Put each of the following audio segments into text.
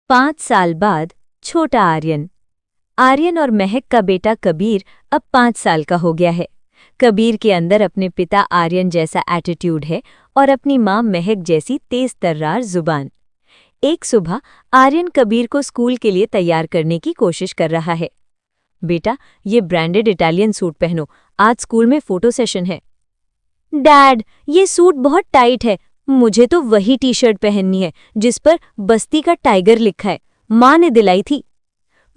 5 साल बाद छोटा आर्यन। आर्यन और महक का बेटा कबीर अब 5 साल का हो गया है। कबीर के अंदर अपने पिता आर्यन जैसा एटीट्यूड है और अपनी माँ महक जैसी तेज तर्रार जुबान। एक सुबह आर्यन कबीर को स्कूल के लिए तैयार करने की कोशिश कर रहा है। बेटा, ये ब्रांडेड इटालियन सूट पहनो, आज स्कूल में फोटो सेशन है। डैड, ये सूट बहुत टाइट है, मुझे तो वही टी शर्ट पहननी है जिस पर बस्ती का टाइगर लिखा है, माँ ने दिलाई थी।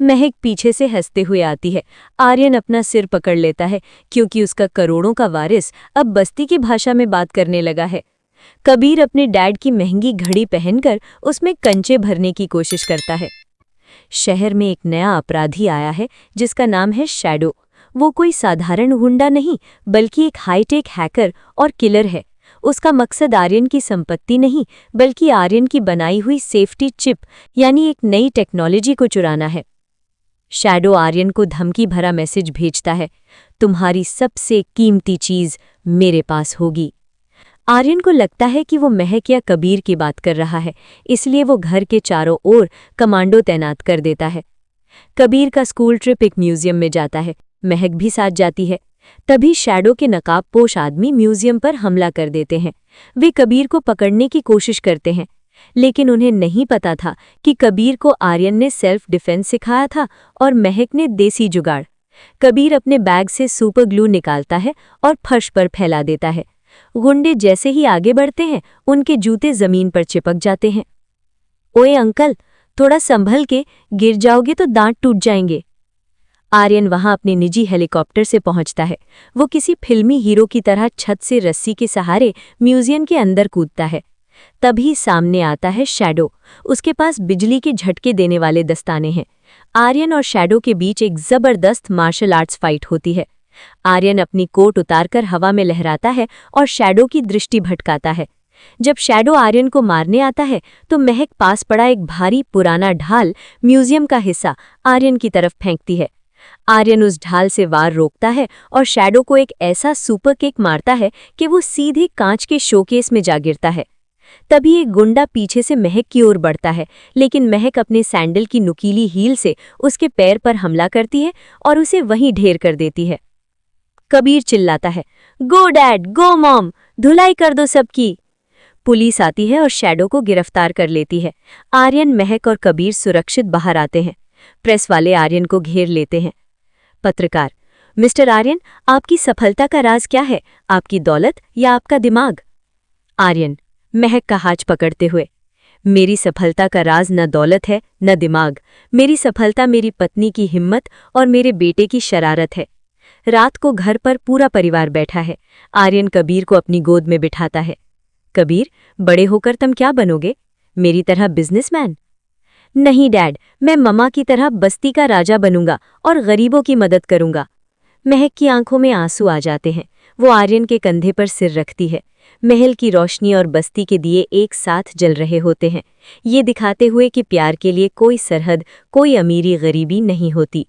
महक पीछे से हंसते हुए आती है। आर्यन अपना सिर पकड़ लेता है क्योंकि उसका करोड़ों का वारिस अब बस्ती की भाषा में बात करने लगा है। कबीर अपने डैड की महंगी घड़ी पहनकर उसमें कंचे भरने की कोशिश करता है। शहर में एक नया अपराधी आया है जिसका नाम है शैडो। वो कोई साधारण गुंडा नहीं बल्कि एक हाईटेक हैकर और किलर है। उसका मकसद आर्यन की संपत्ति नहीं बल्कि आर्यन की बनाई हुई सेफ्टी चिप यानी एक नई टेक्नोलॉजी को चुराना है। शैडो आर्यन को धमकी भरा मैसेज भेजता है, तुम्हारी सबसे कीमती चीज मेरे पास होगी। आर्यन को लगता है कि वो महक या कबीर की बात कर रहा है, इसलिए वो घर के चारों ओर कमांडो तैनात कर देता है। कबीर का स्कूल ट्रिप एक म्यूजियम में जाता है, महक भी साथ जाती है। तभी शैडो के नकाबपोश आदमी म्यूजियम पर हमला कर देते हैं। वे कबीर को पकड़ने की कोशिश करते हैं, लेकिन उन्हें नहीं पता था कि कबीर को आर्यन ने सेल्फ डिफेंस सिखाया था और महक ने देसी जुगाड़। कबीर अपने बैग से सुपर ग्लू निकालता है और फर्श पर फैला देता है। गुंडे जैसे ही आगे बढ़ते हैं, उनके जूते जमीन पर चिपक जाते हैं। ओए अंकल, थोड़ा संभल के, गिर जाओगे तो दांत टूट जाएंगे। आर्यन वहां अपने निजी हेलीकॉप्टर से पहुंचता है। वो किसी फिल्मी हीरो की तरह छत से रस्सी के सहारे म्यूजियम के अंदर कूदता है। तभी सामने आता है शैडो। उसके पास बिजली के झटके देने वाले दस्ताने हैं। आर्यन और शैडो के बीच एक जबरदस्त मार्शल आर्ट्स फाइट होती है। आर्यन अपनी कोट उतारकर हवा में लहराता है और शैडो की दृष्टि भटकाता है। जब शैडो आर्यन को मारने आता है तो महक पास पड़ा एक भारी पुराना ढाल, म्यूजियम का हिस्सा, आर्यन की तरफ फेंकती है। आर्यन उस ढाल से वार रोकता है और शैडो को एक ऐसा सुपर किक मारता है कि वो सीधे कांच के शोकेस में जा गिरता है। तभी एक गुंडा पीछे से महक की ओर बढ़ता है, लेकिन महक अपने सैंडल की नुकीली हील से उसके पैर पर हमला करती है और उसे वहीं ढेर कर देती है। कबीर चिल्लाता है, गो डैड, गो मॉम, धुलाई कर दो सबकी। पुलिस आती है और शैडो को गिरफ्तार कर लेती है। आर्यन, महक और कबीर सुरक्षित बाहर आते हैं। प्रेस वाले आर्यन को घेर लेते हैं। पत्रकार, मिस्टर आर्यन, आपकी सफलता का राज क्या है, आपकी दौलत या आपका दिमाग? आर्यन, महक का हाथ पकड़ते हुए, मेरी सफलता का राज न दौलत है न दिमाग। मेरी सफलता मेरी पत्नी की हिम्मत और मेरे बेटे की शरारत है। रात को घर पर पूरा परिवार बैठा है। आर्यन कबीर को अपनी गोद में बिठाता है। कबीर, बड़े होकर तुम क्या बनोगे? मेरी तरह बिजनेसमैन? नहीं डैड, मैं ममा की तरह बस्ती का राजा बनूंगा और गरीबों की मदद करूंगा। महक की आंखों में आंसू आ जाते हैं। वो आर्यन के कंधे पर सिर रखती है। महल की रोशनी और बस्ती के दिए एक साथ जल रहे होते हैं, ये दिखाते हुए कि प्यार के लिए कोई सरहद, कोई अमीरी गरीबी नहीं होती।